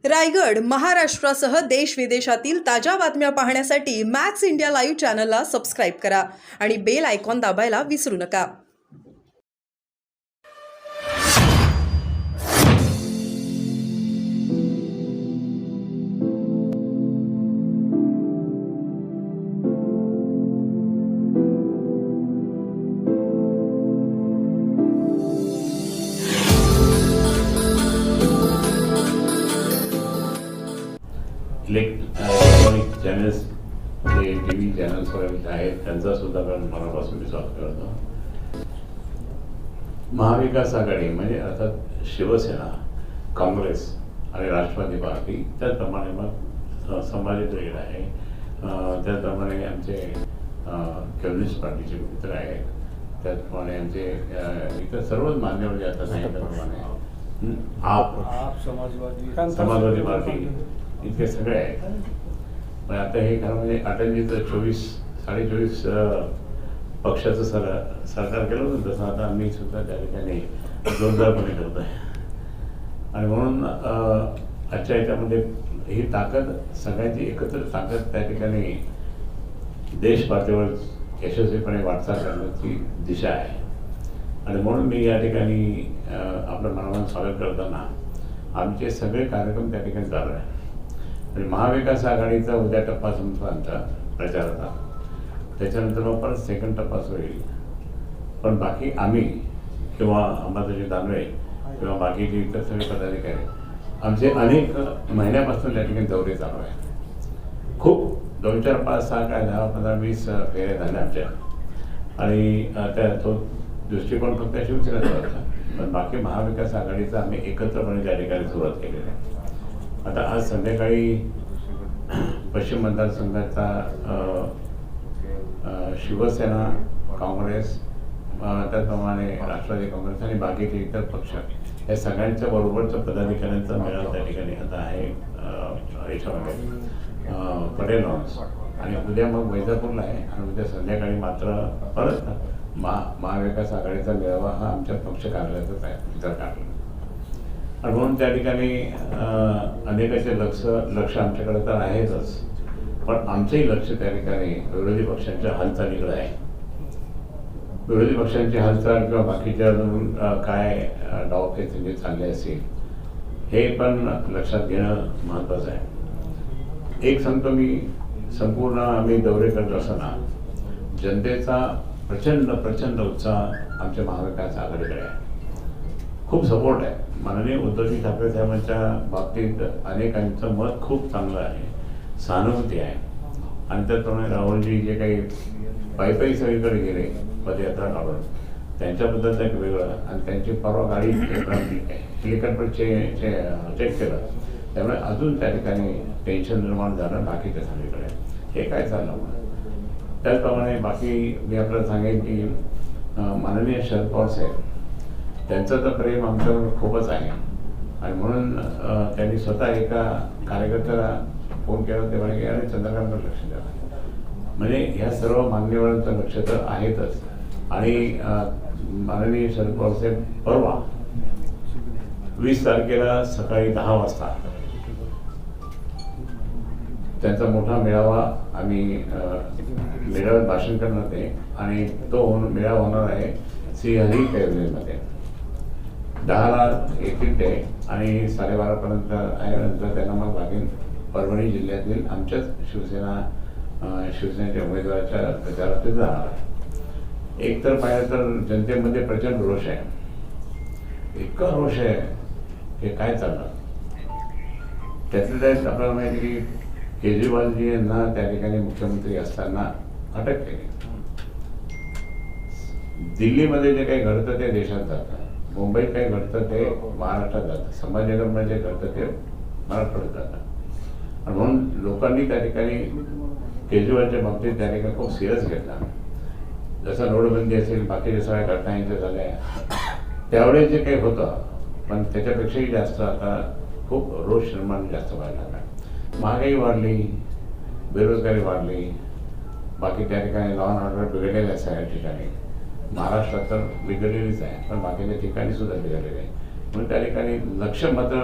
रायगड, महाराष्ट्रासह देश विदेशातील ताज्या बातम्या पाहण्यासाठी मॅक्स इंडिया लाईव्ह चॅनलला सबस्क्राईब करा आणि बेल आयकॉन दाबायला विसरू नका. इलेक्ट्रॉनिक चॅनल्स जे टी व्ही चॅनल्स वगैरे आहेत त्यांचा सुद्धा आपण मनापासून मी स्वागत करतो. महाविकास आघाडी म्हणजे अर्थात शिवसेना, काँग्रेस आणि राष्ट्रवादी पार्टी, त्याचप्रमाणे मग समाज ब्रिगेड आहे, त्याचप्रमाणे आमचे कम्युनिस्ट पार्टीचे मित्र आहेत, त्याचप्रमाणे आमचे इतर सर्वच मान्यवर जे आता सांगितल्याप्रमाणे आप समाजवादी पार्टी इतके सगळे आहेत. पण आता हे खरं म्हणजे अटलजीचं 24 पक्षाचं सरकार केलं होतं, तसं आता आम्ही सुद्धा त्या ठिकाणी जोरदारपणे करतो आहे. आणि म्हणून आजच्या याच्यामध्ये ही ताकद, सगळ्यांची एकत्र ताकद त्या ठिकाणी देश पातळीवर यशस्वीपणे वाटचाल करण्याची दिशा आहे. आणि म्हणून मी या ठिकाणी आपलं मनापासून स्वागत करताना आमचे सगळे कार्यक्रम त्या ठिकाणी चालू आहे. आणि महाविकास आघाडीचा उद्या टप्पा संपतो आमचा प्रचाराचा, त्याच्यानंतर मग परत सेकंड टप्पा होईल. पण बाकी आम्ही किंवा अंबादाजी दानवे किंवा बाकीचे इतर सगळे पदाधिकारी आमचे अनेक महिन्यापासून त्या ठिकाणी दौरे चालू आहे. खूप 2, 4, 5, 6 काय 10, 15, 20 फेऱ्या झाल्या आमच्या. आणि त्या तो दृष्टिकोन फक्त शिवसेनेचा होता, पण बाकी महाविकास आघाडीचा आम्ही एकत्रपणे त्या ठिकाणी सुरुवात केलेली आहे. आता आज संध्याकाळी पश्चिम मतदारसंघाचा शिवसेना, काँग्रेस, त्याचप्रमाणे राष्ट्रवादी काँग्रेस आणि बाकीचे इतर पक्ष या सगळ्यांच्या बरोबरच्या पदाधिकाऱ्यांचा मेळावा त्या ठिकाणी आता आहे याच्यामध्ये पटेल लॉन्स. आणि उद्या मग वैजापूरला आहे. आणि उद्या संध्याकाळी मात्र परत महाविकास आघाडीचा मेळावा हा आमच्या पक्ष कार्यालयातच आहे, इतर कार्यालय. आणि म्हणून त्या ठिकाणी अनेकाचे लक्ष आमच्याकडे तर आहेतच, पण आमचंही लक्ष त्या ठिकाणी विरोधी पक्षांच्या हालचालीकडे आहे. विरोधी पक्षांची हालचाल किंवा बाकीच्या अजून काय डावपेच जे चालले असेल हे पण लक्षात घेणं महत्त्वाचं आहे. एक सांगतो मी, संपूर्ण आम्ही दौरे करत असताना जनतेचा प्रचंड उत्साह आमच्या महाविकास आघाडीकडे आहे. खूप सपोर्ट आहे. माननीय उद्धवजी ठाकरे साहेबांच्या बाबतीत अनेकांचं मत खूप चांगलं आहे, सहानुभूती आहे. आणि त्याचप्रमाणे राहुलजी जे काही पायी सगळीकडे गेले पदयात्रा काढून, त्यांच्याबद्दल एक वेगळं. आणि त्यांची परवा गाडी हेलिकॉप्टर चेक केलं, त्यामुळे अजून त्या ठिकाणी टेन्शन निर्माण झालं बाकीच्या सगळीकडे. हे काय चाललं मग. त्याचप्रमाणे बाकी मी आपल्याला सांगेन की माननीय शरद पवार साहेब, त्यांचं तर प्रेम आमच्यावर खूपच आहे. आणि म्हणून त्यांनी स्वतः एका कार्यकर्त्याला फोन केला, ते म्हणे की अरे चंद्रकांतवर लक्ष द्या. म्हणजे ह्या सर्व मान्यवरांचं लक्ष तर आहेतच. आणि माननीय शरद पवार साहेब परवा 20 तारखेला सकाळी 10 वाजता त्यांचा मोठा मेळावा आम्ही मेळाव्यात भाषण करणार आहे. आणि तो मेळावा होणार आहे श्रीहरी कैरनेमध्ये. 10ला येतील ते आणि 12:30पर्यंत आल्यानंतर त्यांना मग बाकी परभणी जिल्ह्यातील आमच्याच शिवसेनेच्या उमेदवाराच्या प्रचारात जाणार आहे. एकतर पाहिलं तर जनतेमध्ये प्रचंड रोष आहे. इतका रोष आहे की काय चाललं. त्यातल्या त्यात आपल्याला माहिती की केजरीवालजी यांना त्या ठिकाणी मुख्यमंत्री असताना अटक केली. दिल्लीमध्ये जे काही घडतं ते देशात जातं, मुंबईत काही घडतं ते महाराष्ट्रात जातं, संभाजीनगरमध्ये जे घडतं ते मराठवाड्यात जातं. आणि म्हणून लोकांनी त्या ठिकाणी केजरीवालच्या बाबतीत त्या ठिकाणी खूप सिरियस घेतला. जसं नोटबंदी असेल, बाकीच्या सगळ्या घटना यांच्या झाल्या, त्यावेळेस जे काही होतं, पण त्याच्यापेक्षाही जास्त आता खूप रोष निर्माण जास्त व्हायला लागला. महागाई वाढली, बेरोजगारी वाढली, बाकी त्या ठिकाणी लॉ अँड ऑर्डर बिघडलेलं आहे सगळ्या ठिकाणी. महाराष्ट्रात तर बिघडलेलीच आहे, पण बाकीच्या ठिकाणी सुद्धा बिघडलेलं आहे. म्हणून त्या ठिकाणी लक्ष मात्र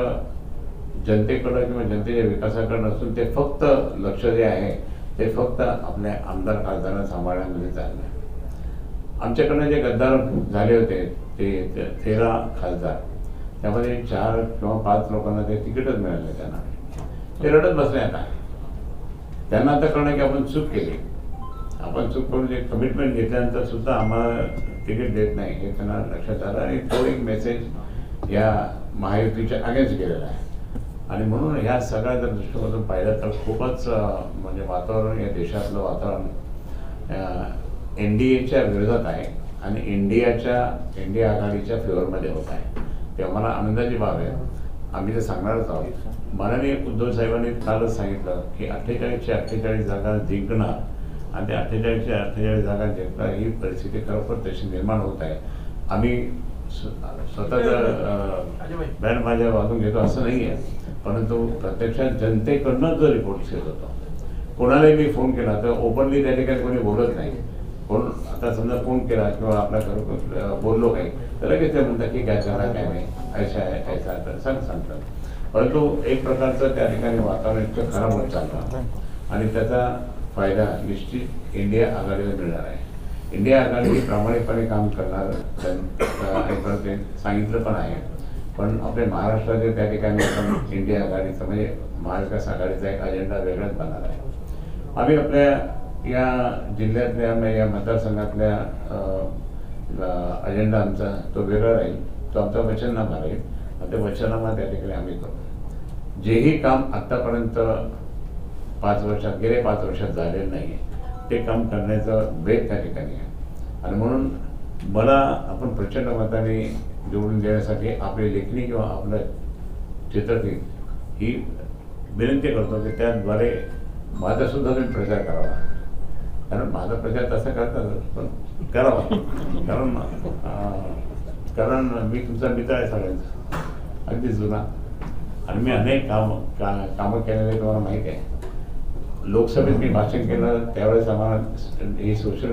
जनतेकडं किंवा जनतेच्या विकासाकडे नसून ते फक्त लक्ष जे आहे ते फक्त आपल्या आमदार खासदारांना सांभाळण्यामध्ये चाललं आहे. आमच्याकडनं जे गद्दार झाले होते ते 13 खासदार, त्यामध्ये 4 किंवा 5 लोकांना ते तिकीटच मिळाले. त्यांना ते रडत बसले. आता त्यांना आता कळलं की आपण चूक केली. आपण चूक करून जे कमिटमेंट घेतल्यानंतर सुद्धा आम्हाला तिकीट देत नाही हे त्यांना लक्षात आलं आणि तो एक मेसेज या महायुतीच्या अगेन्स्ट गेलेला आहे. आणि म्हणून ह्या सगळ्या जर दृष्टिकोनातून पाहिलं तर खूपच म्हणजे वातावरण या देशातलं वातावरण NDAच्या विरोधात आहे आणि इंडिया आघाडीच्या फेवरमध्ये होत आहे. तेव्हा मला आनंदाची बाब आहे. आम्ही ते सांगणारच आहोत. माननीय उद्धव साहेबांनी कालच सांगितलं की 48च्या 48 जागा जिंकणार आणि त्या 48च्या 48 जागा जिंकणार ही परिस्थिती खरोखर तशी निर्माण होत आहे. आम्ही स्वतःच बँड माझ्या वागून घेतो असं नाही आहे, परंतु प्रत्यक्षात जनतेकडनं जो रिपोर्ट येत होतो. कोणालाही मी फोन केला तर ओपनली त्या ठिकाणी कोणी बोलत नाही. कोण आता समजा फोन केला किंवा आपल्या घरून बोललो काही तर लगेच ते म्हणतात की काय करा काय नाही ऐसा आहे ऐसा तर सांगतात. परंतु एक प्रकारचं त्या ठिकाणी वातावरण इतकं खराब होत चाललं आणि त्याचा फायदा निश्चित इंडिया आघाडीला मिळणार आहे. इंडिया आघाडी ही प्रामाणिकपणे काम करणार ते सांगितलं पण आहे. पण आपल्या महाराष्ट्राचे त्या ठिकाणी आपण इंडिया आघाडीचं म्हणजे महाविकास आघाडीचा एक अजेंडा वेगळाच बनणार आहे. आम्ही आपल्या या जिल्ह्यातल्या या मतदारसंघातल्या अजेंडा आमचा तो वेगळा राहील. तो आमचा वचननामा राहील आणि ते वचननामा त्या ठिकाणी आम्ही करू. जेही काम आत्तापर्यंत गेले 5 वर्षात झालेलं नाही आहे ते काम करण्याचं बेत त्या ठिकाणी आहे. आणि म्हणून मला आपण प्रचंड मताने निवडून देण्यासाठी आपली लेखणी किंवा आपलं चित्रफित ही विनंती करतो की त्याद्वारे माझासुद्धा तुम्ही प्रचार करावा. कारण माझा प्रचार तसा करतात पण करावा. कारण मी तुमचा मित्र आहे सगळ्यांचा अगदी जुना आणि मी अनेक कामं केलेले तुम्हाला माहीत आहे. लोकसभेत मी भाषण केलं त्यावेळेस आम्हाला ही सोशल